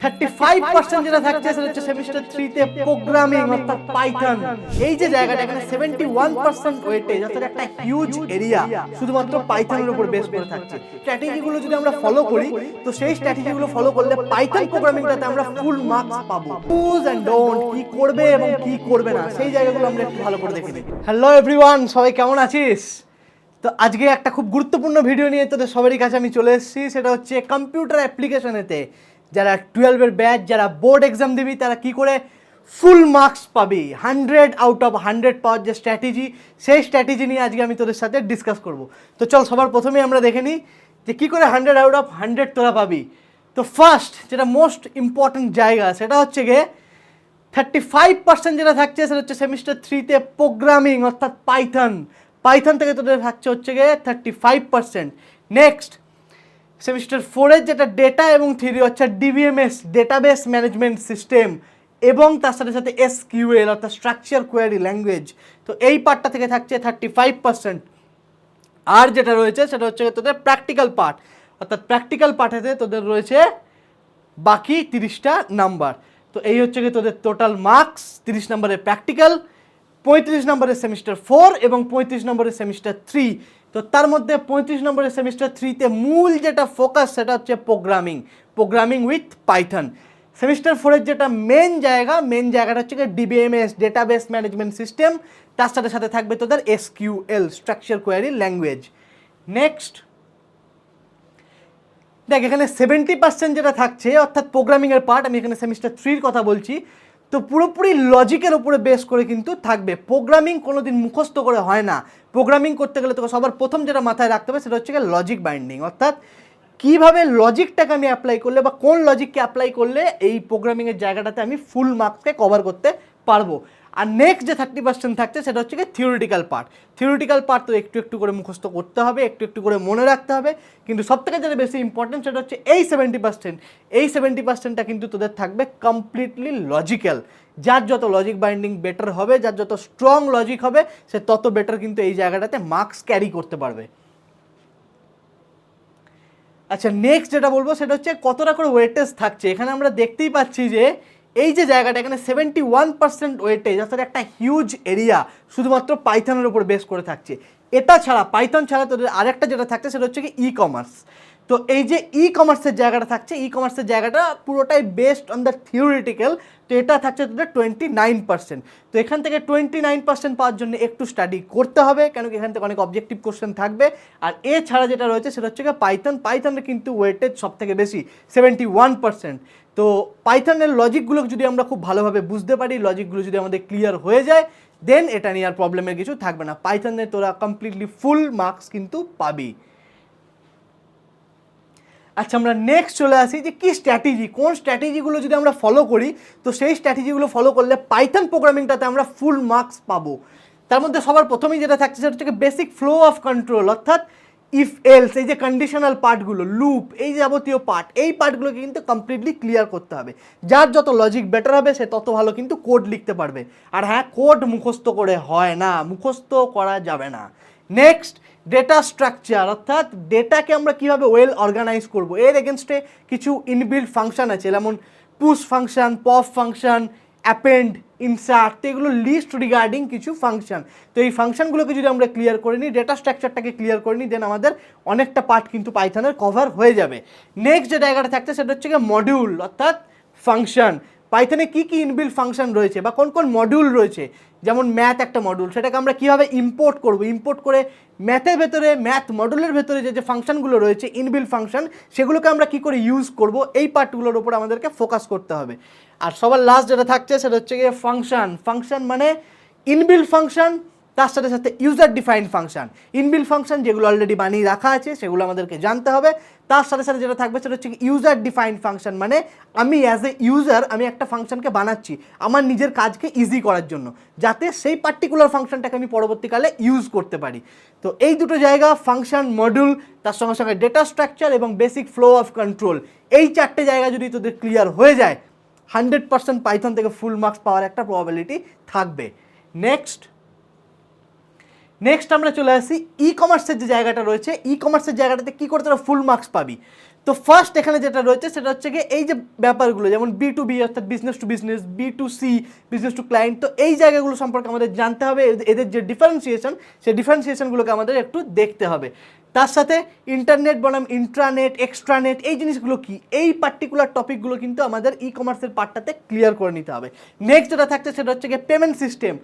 35% যেটা থাকছে সেটা হচ্ছে সেমিস্টার 3 তে প্রোগ্রামিং অর্থাৎ পাইথন। এই যে জায়গাটা এখানে 71% ওয়েটেজ অর্থাৎ একটা হিউজ এরিয়া শুধুমাত্র পাইথনের উপর বেস করে থাকছে। স্ট্র্যাটেজিগুলো যদি আমরা ফলো করি তো সেই স্ট্র্যাটেজিগুলো ফলো করলে পাইথন প্রোগ্রামিংটাতে আমরা ফুল মার্কস পাবো। ডুজ এন্ড ডোন্ট, কি করবে এবং কি করবে না সেই জায়গাগুলো আমরা একটু ভালো করে দেখে নিই। হ্যালো এভরিওয়ান, সবাই কেমন আছিস? তো আজকে একটা খুব গুরুত্বপূর্ণ ভিডিও নিয়ে তোদের সবারই কাছে আমি চলে এসেছি। সেটা হচ্ছে কম্পিউটার অ্যাপ্লিকেশনেতে যারা 12-এর ব্যাচ, যারা বোর্ড এক্সাম দিবি তারা কি করে ফুল মার্কস পাবি, 100 আউট অফ 100 পাওয়ার যে স্ট্র্যাটেজি, সেই স্ট্র্যাটেজি নিয়ে আজকে আমি তোদের সাথে ডিসকাস করব। তো চল সবার প্রথমেই আমরা দেখে নিই যে কী করে 100 আউট অফ 100 তোরা পাবি। তো ফার্স্ট যেটা মোস্ট ইম্পর্ট্যান্ট জায়গা সেটা হচ্ছে গিয়ে 35% যেটা থাকছে সেটা হচ্ছে সেমিস্টার 3 তে প্রোগ্রামিং অর্থাৎ পাইথন থেকে তোদের থাকছে হচ্ছে গিয়ে 35%। নেক্সট সেমিস্টার 4-এর যেটা ডেটা এবং থিওরি হচ্ছে ডিবিএমএস, ডেটাবেস ম্যানেজমেন্ট সিস্টেম, এবং তার সাথে সাথে এসকিউএল অর্থাৎ স্ট্রাকচার কোয়ারি ল্যাঙ্গুয়েজ। তো এই পার্টটা থেকে থাকছে 35%। আর যেটা রয়েছে সেটা হচ্ছে তোদের প্র্যাকটিক্যাল পার্ট, অর্থাৎ প্র্যাকটিক্যাল পার্টেতে তোদের রয়েছে বাকি 30টা নাম্বার। তো এই হচ্ছে কি তোদের টোটাল মার্কস। 30 নম্বরের প্র্যাকটিক্যাল, 35 নম্বরের সেমিস্টার 4 এবং 35 নম্বরের সেমিস্টার 3। তো তার মধ্যে 35 নম্বরের সেমিস্টার 3তে মূল যেটা ফোকাস সেটা হচ্ছে প্রোগ্রামিং উইথ পাইথন। সেমিস্টার 4-এর যেটা মেন জায়গাটা হচ্ছে ডিবিএমএস, ডেটাবেস ম্যানেজমেন্ট সিস্টেম, তার সাথে সাথে থাকবে তোদের SQL, structure query language. Next দেখ, এখানে 70% যেটা থাকছে অর্থাৎ প্রোগ্রামিংয়ের পার্ট, আমি এখানে সেমিস্টার 3-র কথা বলছি, তো পুরোপুরি লজিকের উপরে বেস করে কিন্তু থাকবে। প্রোগ্রামিং কোনোদিন মুখস্থ করে হয় না। প্রোগ্রামিং করতে গেলে তোকে সবার প্রথম যেটা মাথায় রাখতে হবে সেটা হচ্ছে লজিক বাইন্ডিং, অর্থাৎ কীভাবে লজিকটাকে আমি অ্যাপ্লাই করলে বা কোন লজিককে অ্যাপ্লাই করলে এই প্রোগ্রামিংয়ের জায়গাটাতে আমি ফুল মার্কসকে কভার করতে পারবো। আর নেক্সট যে 30% থাকছে সেটা হচ্ছে থিওরিটিক্যাল পার্ট তো একটু একটু করে মুখস্থ করতে হবে, একটু একটু করে মনে রাখতে হবে, কিন্তু সবথেকে যেটা বেশি ইম্পর্টেন্ট সেটা হচ্ছে এই 70%। এই 70%টা কিন্তু তোদের থাকবে কমপ্লিটলি লজিক্যাল। যার যত লজিক বাইন্ডিং বেটার হবে, যার যত স্ট্রং লজিক হবে, সে তত বেটার কিন্তু এই জায়গাটাতে মার্কস ক্যারি করতে পারবে। আচ্ছা, নেক্সট যেটা বলবো সেটা হচ্ছে কতটা করে ওয়েটেজ থাকছে। এখানে আমরা দেখতেই পাচ্ছি যে এই যে জায়গাটা এখানে 71% ওয়েটেজ অর্থাৎ একটা হিউজ এরিয়া শুধুমাত্র পাইথনের উপর বেস করে থাকছে। এটা ছাড়া, পাইথন ছাড়া তোদের আরেকটা যেটা থাকছে সেটা হচ্ছে কি ই কমার্স। তো এই যে ই কমার্সের জায়গাটা থাকছে, ই কমার্সের জায়গাটা পুরোটাই বেসড অন দ্য থিওরিটিক্যাল। তো এটা থাকছে তোদের 29%। তো এখান থেকে 29% পাওয়ার জন্য একটু স্টাডি করতে হবে, কেন কি এখান থেকে অনেক অবজেক্টিভ কোশ্চেন থাকবে। আর এছাড়া যেটা রয়েছে সেটা হচ্ছে পাইথনের কিন্তু ওয়েটেজ সব থেকে বেশি, 71%। তো পাইথনের লজিকগুলো যদি আমরা খুব ভালোভাবে বুঝতে পারি, লজিকগুলো যদি আমাদের ক্লিয়ার হয়ে যায়, দেন এটা নিয়ে আর প্রবলেমের কিছু থাকবে না। পাইথনে তোরা কমপ্লিটলি ফুল মার্কস কিন্তু পাবি। আচ্ছা, আমরা নেক্সট চলে আসি যে কি স্ট্র্যাটেজি, কোন স্ট্র্যাটেজিগুলো যদি আমরা ফলো করি তো সেই স্ট্র্যাটেজিগুলো ফলো করলে পাইথন প্রোগ্রামিংটাতে আমরা ফুল মার্কস পাবো। তার মধ্যে সবার প্রথমেই যেটা থাকছে সেটা হচ্ছে বেসিক ফ্লো অফ কন্ট্রোল, অর্থাৎ ইফ এলস, এই যে কন্ডিশনাল পার্টগুলো, লুপ, এই যাবতীয় পার্ট, এই পার্টগুলোকে কিন্তু কমপ্লিটলি ক্লিয়ার করতে হবে। যার যত লজিক বেটার হবে সে তত ভালো কিন্তু কোড লিখতে পারবে। আর হ্যাঁ, কোড মুখস্থ করে হয় না, মুখস্থ করা যাবে না। নেক্সট ডেটা স্ট্রাকচার, অর্থাৎ ডেটাকে আমরা কীভাবে ওয়েল অর্গানাইজ করবো, এর এগেনস্টে কিছু ইনবিল্ট ফাংশন আছে, যেমন push function, pop function, append, insert, তো এগুলো লিস্ট রিগার্ডিং কিছু ফাংশন। তো এই ফাংশনগুলোকে যদি আমরা ক্লিয়ার করে নিই, ডেটা স্ট্রাকচারটাকে ক্লিয়ার করে নিই, দেন আমাদের অনেকটা পার্ট কিন্তু পাইথনের কভার হয়ে যাবে। নেক্সট যে জায়গাটা থাকছে সেটা হচ্ছে মডিউল অর্থাৎ ফাংশন। পাইথনে কী কী ইনবিল্ট ফাংশন রয়েছে বা কোন কোন মডিউল রয়েছে, যেমন ম্যাথ একটা মডিউল, সেটাকে আমরা কীভাবে ইম্পোর্ট করব, ইম্পোর্ট করে ম্যাথের ভেতরে, ম্যাথ মডিউলের ভেতরে যে ফাংশনগুলো রয়েছে ইনবিল্ট ফাংশন, সেগুলোকে আমরা কী করে ইউজ করব, এই পার্টগুলোর উপর আমাদেরকে ফোকাস করতে হবে। আর সবার লাস্ট যেটা থাকছে সেটা হচ্ছে গিয়ে ফাংশন মানে ইনবিল্ট ফাংশন, তার সাথে সাথে user defined function. Inbuilt function যেগুলো অলরেডি বানিয়ে রাখা আছে সেগুলো আমাদেরকে জানতে হবে। তার সাথে সাথে যেটা থাকবে সেটা হচ্ছে ইউজার ডিফাইন্ড ফাংশন, মানে আমি অ্যাজ এ ইউজার আমি একটা ফাংশনকে বানাচ্ছি আমার নিজের কাজকে ইজি করার জন্য, যাতে সেই পার্টিকুলার ফাংশনটাকে আমি পরবর্তীকালে ইউজ করতে পারি। তো এই দুটো জায়গা, ফাংশন, মডিউল, তার সঙ্গে সঙ্গে ডেটা স্ট্রাকচার এবং বেসিক ফ্লো অফ কন্ট্রোল, এই চারটে জায়গা যদি তোদের ক্লিয়ার হয়ে যায় 100% পাইথন থেকে ফুল মার্কস পাওয়ার একটা প্রবাবিলিটি থাকবে। নেক্সট আমরা চলে আসি ই কমার্সের যে জায়গাটা রয়েছে, ই কমার্সের জায়গাটাতে কী করে তোরা ফুল মার্কস পাবি। তো তো ফার্স্ট এখানে যেটা রয়েছে সেটা হচ্ছে গিয়ে এই যে ব্যাপারগুলো, যেমন B2B অর্থাৎ business to business, B2C business to client, তো এই জায়গাগুলো সম্পর্কে আমাদের জানতে হবে, এদের যে ডিফারেন্সিয়েশন সেই ডিফারেন্সিয়েশনগুলোকে আমাদের একটু দেখতে হবে। তার সাথে ইন্টারনেট বনাম ইন্ট্রানেট, এক্সট্রানেট, এই জিনিসগুলো কি, এই পার্টিকুলার টপিকগুলো কিন্তু আমাদের ই কমার্সের পার্টটাতে ক্লিয়ার করে নিতে হবে। নেক্সট যেটা থাকছে সেটা হচ্ছে গিয়ে পেমেন্ট সিস্টেম,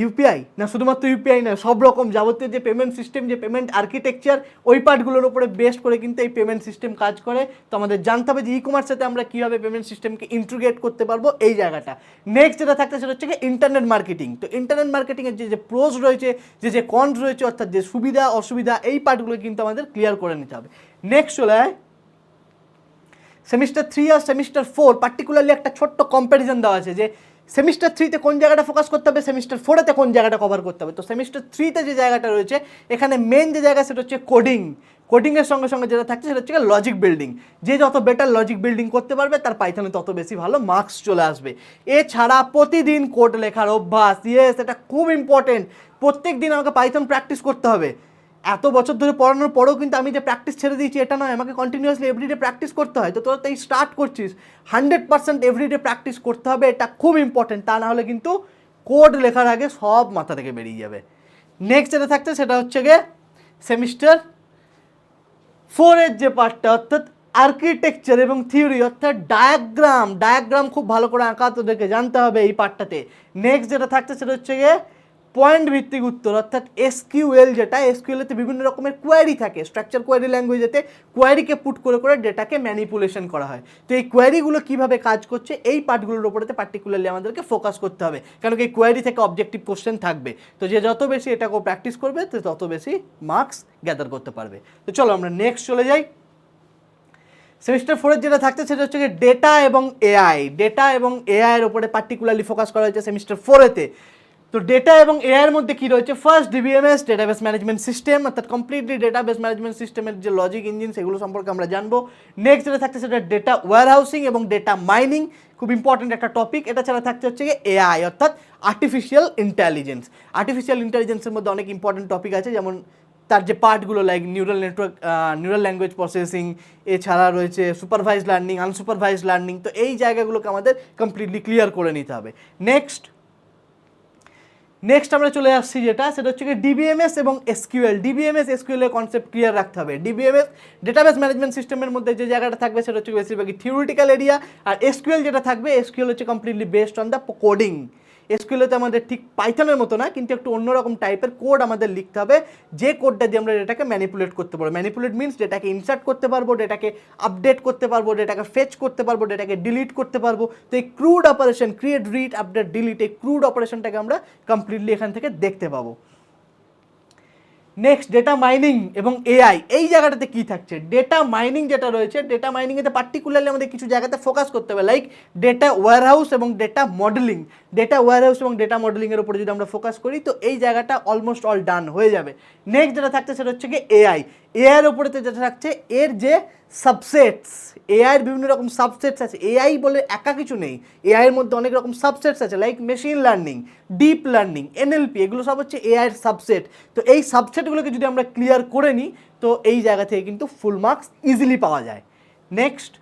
ইউপিআই না, শুধুমাত্র ইউপিআই না, সব রকম যাবতীয় যে পেমেন্ট সিস্টেম, যে পেমেন্ট আর্কিটেকচার, ওই পার্টগুলোর উপরে বেস্ট করে কিন্তু এই পেমেন্ট সিস্টেম কাজ করে। তো আমাদের জানতে হবে যে ই কমার্সের সাথে আমরা কীভাবে পেমেন্ট সিস্টেমকে ইন্টিগ্রেট করতে পারবো, এই জায়গাটা। নেক্সট যেটা থাকছে সেটা হচ্ছে ইন্টারনেট মার্কেটিং। তো ইন্টারনেট মার্কেটিংয়ের যে প্রোজ রয়েছে, যে কনস রয়েছে, অর্থাৎ যে সুবিধা অসুবিধা, এই পার্টগুলো কিন্তু আমাদের ক্লিয়ার করে নিতে হবে। নেক্সট চলে আয় সেমিস্টার 3 আর সেমিস্টার 4, পার্টিকুলারলি একটা ছোট্ট কম্প্যারিজন দেওয়া আছে যে সেমিস্টার 3তে কোন জায়গাটা ফোকাস করতে হবে, সেমিস্টার 4এতে কোন জায়গাটা কভার করতে হবে। তো সেমিস্টার 3তে যে জায়গাটা রয়েছে এখানে মেন যে জায়গা সেটা হচ্ছে কোডিংয়ের সঙ্গে সঙ্গে যেটা থাকছে সেটা হচ্ছে লজিক বিল্ডিং। যে যত বেটার লজিক বিল্ডিং করতে পারবে তার পাইথনে তত বেশি ভালো মার্কস চলে আসবে। এছাড়া প্রতিদিন কোড লেখার অভ্যাস, ইয়েস এটা খুব ইম্পর্টেন্ট। প্রত্যেক দিন আমাকে পাইথন প্র্যাকটিস করতে হবে। এত বছর ধরে পড়ানোর পরেও কিন্তু আমি যে প্র্যাকটিস ছেড়ে দিয়েছি এটা নয়, আমাকে কন্টিনিউয়াসলি এভরিডে প্র্যাকটিস করতে হয়। তো তোরা তাই স্টার্ট করছিস, 100% এভরিডে প্র্যাকটিস করতে হবে, এটা খুব ইম্পর্টেন্ট। তা না হলে কিন্তু কোড লেখার আগে সব মাথা থেকে বেরিয়ে যাবে। নেক্সট যেটা থাকছে সেটা হচ্ছে গিয়ে সেমিস্টার 4-এর যে পার্টটা, অর্থাৎ আর্কিটেকচার এবং থিওরি, অর্থাৎ ডায়াগ্রাম খুব ভালো করে আঁকা তোদেরকে জানতে হবে এই পার্টটাতে। নেক্সট যেটা থাকছে সেটা হচ্ছে গিয়ে পয়েন্ট ভিত্তিক উত্তর, অর্থাৎ এসকিউএল, যেটা এসকিউএলতে বিভিন্ন রকমের কোয়ারি থাকে, স্ট্রাকচার কোয়ারি ল্যাঙ্গুয়েজেতে কোয়ারিকে পুট করে করে ডেটাকে ম্যানিপুলেশন করা হয়। তো এই কোয়ারিগুলো কীভাবে কাজ করছে এই পার্টগুলোর উপরেতে পার্টিকুলারলি আমাদেরকে ফোকাস করতে হবে, কারণ এই কোয়ারি থেকে অবজেক্টিভ কোশ্চেন থাকবে। তো যে যত বেশি এটাকেও প্র্যাকটিস করবে তো তত বেশি মার্কস গ্যাদার করতে পারবে। তো চলো আমরা নেক্সট চলে যাই। সেমিস্টার 4-এর যেটা থাকছে সেটা হচ্ছে ডেটা এবং এআইয়ের উপরে পার্টিকুলারলি ফোকাস করা হয়েছে সেমিস্টার 4-এতে। তো ডেটা এবং এআই এর মধ্যে কি রয়েছে, first DBMS, database management system, অর্থাৎ কমপ্লিটলি ডেটাবেস ম্যানেজমেন্ট সিস্টেমের যে লজিক ইঞ্জিন সেগুলো সম্পর্কে আমরা জানবো। নেক্সট যেটা থাকছে সেটা ডেটা ওয়্যারহাউসিং এবং ডেটা মাইনিং, খুব ইম্পর্টেন্ট একটা টপিক। এটা ছাড়া থাকছে হচ্ছে এআই, অর্থাৎ আর্টিফিশিয়াল ইন্টেলিজেন্সের মধ্যে অনেক ইম্পর্টেন্ট টপিক আছে, যেমন তার যে পার্টগুলো like neural network, neural language processing, এছাড়া রয়েছে সুপারভাইজ লার্নিং, আনসুপারভাইজ লার্নিং। তো এই জায়গাগুলোকে আমাদের কমপ্লিটলি ক্লিয়ার করে নিতে হবে। নেক্সট আমরা চলে আসছি যেটা সেটা হচ্ছে ডিবিএমএস এবং এসকিউএল। ডিবিএমএস এসকিউএল এর কনসেপ্ট ক্লিয়ার রাখতে হবে। ডিবিএমএস ডেটাবেস ম্যানেজমেন্ট সিস্টেমের মধ্যে যে জায়গাটা থাকবে সেটা হচ্ছে বেশিরভাগই থিওরিটিক্যাল এরিয়া, আর এসকিউএল যেটা থাকবে এসকিউএল হচ্ছে completely based on the coding. এসকিউএলতে আমাদের ঠিক পাইথনের মতো না, কিন্তু একটু অন্যরকম টাইপের কোড আমাদের লিখতে হবে, যে কোডটা দিয়ে আমরা ডেটাকে ম্যানিপুলেট করতে পারবো। ম্যানিপুলেট মিনস ডেটাকে ইনসার্ট করতে পারবো, ডেটাকে আপডেট করতে পারবো, ডেটাকে ফেচ করতে পারবো, ডেটাকে ডিলিট করতে পারবো। তো এই crude operation, create, read, update, delete, এই ক্রুড অপারেশনটাকে আমরা কমপ্লিটলি এখান থেকে দেখতে পাবো। নেক্সট ডেটা মাইনিং এবং এআই, এই জায়গাটাতে কি থাকছে, ডেটা মাইনিং যেটা রয়েছে, ডেটা মাইনিংয়েতে পার্টিকুলারলি আমাদের কিছু জায়গাতে ফোকাস করতে হবে, লাইক ডেটা ওয়্যারহাউস এবং ডেটা মডেলিং। ডেটা ওয়্যারহাউস এবং ডেটা মডেলিংয়ের উপরে যদি আমরা ফোকাস করি তো এই জায়গাটা অলমোস্ট অল ডান হয়ে যাবে। নেক্সট যেটা থাকছে সেটা হচ্ছে এআইয়ের উপরেতে যেটা থাকছে এর যে সাবসেটস, এআইয়ের বিভিন্ন রকম সাবসেটস আছে। এআই বলে একা কিছু নেই, এআইয়ের মধ্যে অনেক রকম সাবসেটস আছে, like machine learning, deep learning, NLP, এগুলো সব হচ্ছে এআইয়ের সাবসেট। তো এই সাবসেটগুলোকে যদি আমরা ক্লিয়ার করে নিই তো এই জায়গা থেকে কিন্তু ফুল মার্কস ইজিলি পাওয়া যায়। নেক্সট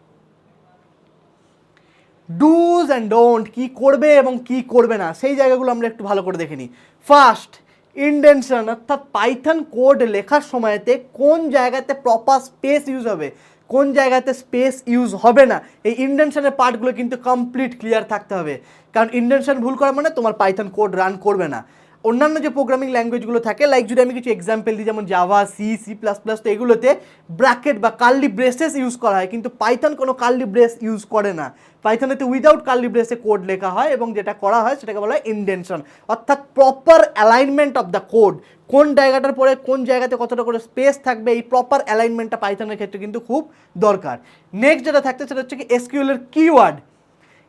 ডুজ অ্যান্ড ডোন্ট, কী করবে এবং কী করবে না সেই জায়গাগুলো আমরা একটু ভালো করে দেখে নিই। ফার্স্ট ইনডেনশন, অর্থাৎ পাইথন কোড লেখার সময়তে কোন জায়গাতে প্রপার স্পেস ইউজ হবে, কোন জায়গাতে স্পেস ইউজ হবে না, এই ইনডেনশনের পার্টগুলো কিন্তু কমপ্লিট ক্লিয়ার থাকতে হবে। কারণ ইনডেনশন ভুল করা মানে তোমার পাইথন কোড রান করবে না। অন্যান্য যে প্রোগ্রামিং ল্যাঙ্গুয়েজগুলো থাকে, লাইক যদি আমি কিছু এক্সাম্পল দিই, যেমন জাভা, সি প্লাস প্লাস, তো এগুলোতে ব্র্যাকেট বা কার্লি ব্রেসেস ইউজ করা হয়, কিন্তু পাইথন কোনো কার্লি ব্রেস ইউজ করে না। পাইথনেতে উইদাউট কার্লি ব্রেসে কোড লেখা হয় এবং যেটা করা হয় সেটাকে বলা হয় ইনডেনশন, অর্থাৎ proper alignment of the code, কোন জায়গাটার পরে কোন জায়গাতে কতটা করে স্পেস থাকবে, এই প্রপার অ্যালাইনমেন্টটা পাইথনের ক্ষেত্রে কিন্তু খুব দরকার। নেক্সট যেটা থাকছে সেটা হচ্ছে এসকিউএল এর কিওয়ার্ড।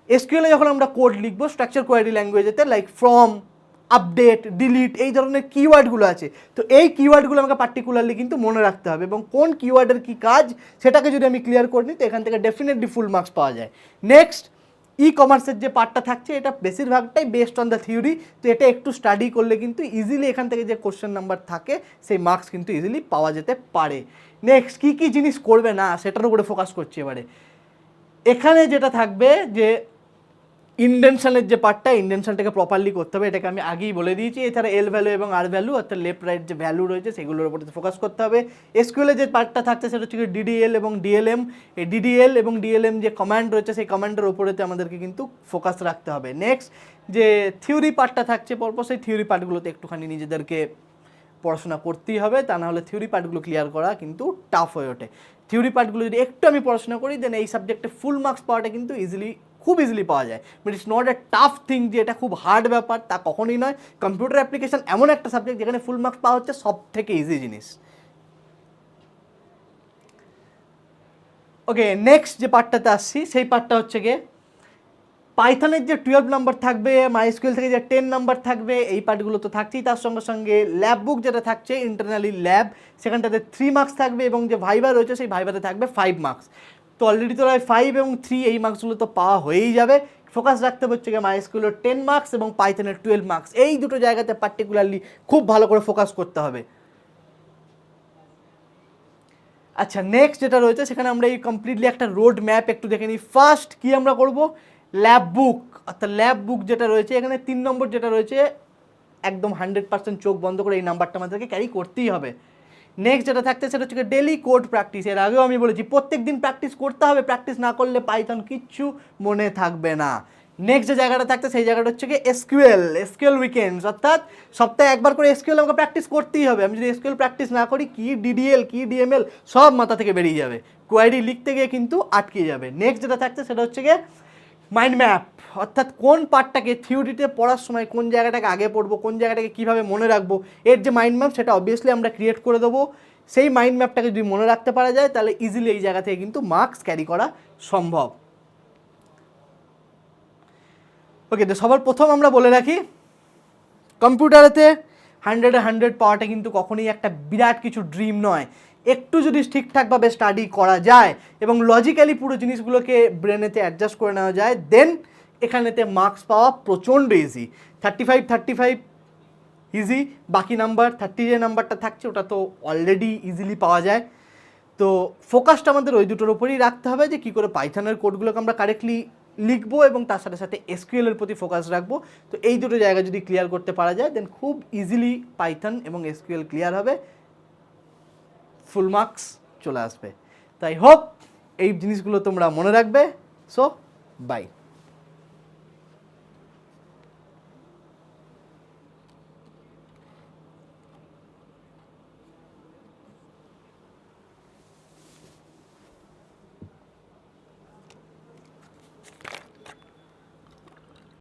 এসকিউএল এ যখন আমরা কোড লিখবো স্ট্রাকচার কোয়ারি ল্যাঙ্গুয়েজেতে, লাইক ফ্রম, আপডেট, ডিলিট, এই ধরনের কিওয়ার্ডগুলো আছে। তো এই কিওয়ার্ডগুলো আমাকে পার্টিকুলারলি কিন্তু মনে রাখতে হবে, এবং কোন কিওয়ার্ডের কী কাজ সেটাকে যদি আমি ক্লিয়ার করে নিই তো এখান থেকে ডেফিনেটলি ফুল মার্কস পাওয়া যায়। নেক্সট ই কমার্সের যে পার্টটা থাকছে এটা বেশিরভাগটাই বেসড অন দ্য থিওরি, তো এটা একটু স্টাডি করলে কিন্তু ইজিলি এখান থেকে যে কোশ্চেন নাম্বার থাকে সেই মার্কস কিন্তু ইজিলি পাওয়া যেতে পারে। নেক্সট কী কী জিনিস করবে না সেটার উপরে ফোকাস করছি এবারে। এখানে যেটা থাকবে যে ইন্ডেনশনের যে পার্টটা, ইন্ডেনশনটাকে প্রপারলি করতে হবে, এটাকে আমি আগেই বলে দিয়েছি। এছাড়া এল ভ্যালু এবং আর ভ্যালু অর্থাৎ লেফট রাইট যে ভ্যালু রয়েছে সেগুলোর উপরে ফোকাস করতে হবে। এসকিউএলে যে পার্টটা থাকছে সেটা হচ্ছে ডিডিএল এবং ডিএলএম। এই ডিডিএল এবং ডিএলএম যে কমান্ড রয়েছে সেই কমান্ডের উপরেতে আমাদেরকে কিন্তু ফোকাস রাখতে হবে। নেক্সট যে থিওরি পার্টটা থাকছে পরপর, সেই থিওরি পার্টগুলোতে একটুখানি নিজেদেরকে পড়াশোনা করতেই হবে, তা না হলে থিওরি পার্টগুলো ক্লিয়ার করা কিন্তু টাফ হয়ে ওঠে। থিওরি পার্টগুলো যদি একটু আমি পড়াশোনা করি দেন এই সাবজেক্টে ফুল মার্কস পাওয়াটা কিন্তু খুব ইজিলি পাওয়া যায়। But it's not a tough thing যে এটা খুব হার্ড ব্যাপার, তা কখনোই নয়। কম্পিউটার অ্যাপ্লিকেশন এমন একটা সাবজেক্ট যেখানে ফুল মার্কস পাওয়া হচ্ছে সব থেকে ইজি জিনিস। ওকে, নেক্সট যে পার্টটাতে আসছি সেই পার্টটা হচ্ছে গিয়ে পাইথনের যে 12 নাম্বার থাকবে, মাইএসকিউএল থেকে যে 10 নাম্বার থাকবে, এই পার্টগুলো তো থাকছেই। তার সঙ্গে সঙ্গে ল্যাব বুক যেটা থাকছে ইন্টারনালি ল্যাব, সেখানটাতে 3 মার্কস থাকবে এবং যে ভাইবা রয়েছে সেই ভাইবাতে থাকবে 5 মার্কস। তো অলরেডি তো 5 এবং 3 এই মার্কসগুলো তো পাওয়া হয়েই যাবে। ফোকাস রাখতে হচ্ছে গিয়ে মাইএসকিউএলের 10 মার্কস এবং পাইথনের 12 মার্কস, এই দুটো জায়গাতে পার্টিকুলারলি খুব ভালো করে ফোকাস করতে হবে। আচ্ছা, নেক্সট যেটা রয়েছে সেখানে আমরা এই কমপ্লিটলি একটা রোড ম্যাপ একটু দেখে নিই। ফার্স্ট কি আমরা করব, ল্যাব বুক, অর্থাৎ ল্যাব বুক যেটা রয়েছে এখানে 3 নম্বর যেটা রয়েছে একদম 100% চোখ বন্ধ করে এই নাম্বারটা আমাদেরকে ক্যারি করতেই হবে। নেক্সট যেটা থাকতে সেটা হচ্ছে ডেলি কোড প্র্যাকটিস। এর আগেও আমি বলেছি প্রত্যেক দিন প্র্যাকটিস করতে হবে, প্র্যাকটিস না করলে পাইথন কিচ্ছু মনে থাকবে না। নেক্সট যে জায়গাটা থাকতে সেই জায়গাটা হচ্ছে কি এসকিউএল উইকেন্ডস, অর্থাৎ সপ্তাহে একবার করে এসকিউএল আমাকে প্র্যাকটিস করতেই হবে। আমি যদি এসকিউএল প্র্যাকটিস না করি কি ডিডিএল কি ডিএমএল সব মাথা থেকে বেরিয়ে যাবে, কোয়ারি লিখতে গিয়ে কিন্তু আটকে যাবে। নেক্সট যেটা থাকছে সেটা হচ্ছে গিয়ে মাইন্ড ম্যাপ, অর্থাৎ কোন পার্টটাকে থিওরিতে পড়ার সময় কোন জায়গাটাকে আগে পড়বো, কোন জায়গাটাকে কীভাবে মনে রাখবো, এর যে মাইন্ড ম্যাপ সেটা অবভিয়াসলি আমরা ক্রিয়েট করে দেবো। সেই মাইন্ড ম্যাপটাকে যদি মনে রাখতে পারা যায় তাহলে ইজিলি এই জায়গা থেকে কিন্তু মার্কস ক্যারি করা সম্ভব। ওকে, তো সবার প্রথম আমরা বলে রাখি কম্পিউটারেতে 100 পাওয়াটা কিন্তু কখনোই একটা বিরাট কিছু ড্রিম নয়। একটু যদি ঠিকঠাকভাবে স্টাডি করা যায় এবং লজিক্যালি পুরো জিনিসগুলোকে ব্রেনেতে অ্যাডজাস্ট করে নেওয়া যায় দেন এখানেতে মার্কস পাওয়া প্রচণ্ড ইজি। 35 ইজি, বাকি নাম্বার 30 যে নাম্বারটা থাকছে ওটা তো অলরেডি ইজিলি পাওয়া যায়। তো ফোকাসটা আমাদের ওই দুটোর উপরেই রাখতে হবে যে কী করে পাইথনের কোডগুলোকে আমরা কারেক্টলি লিখবো এবং তার সাথে সাথে এসকিউএলের প্রতি ফোকাস রাখবো। তো এই দুটো জায়গা যদি ক্লিয়ার করতে পারা যায় দেন খুব ইজিলি পাইথন এবং এসকিউএল ক্লিয়ার হবে, ফুল মার্কস চলে আসবে। তাই হোপ এই জিনিসগুলো তোমরা মনে রাখবে। So by.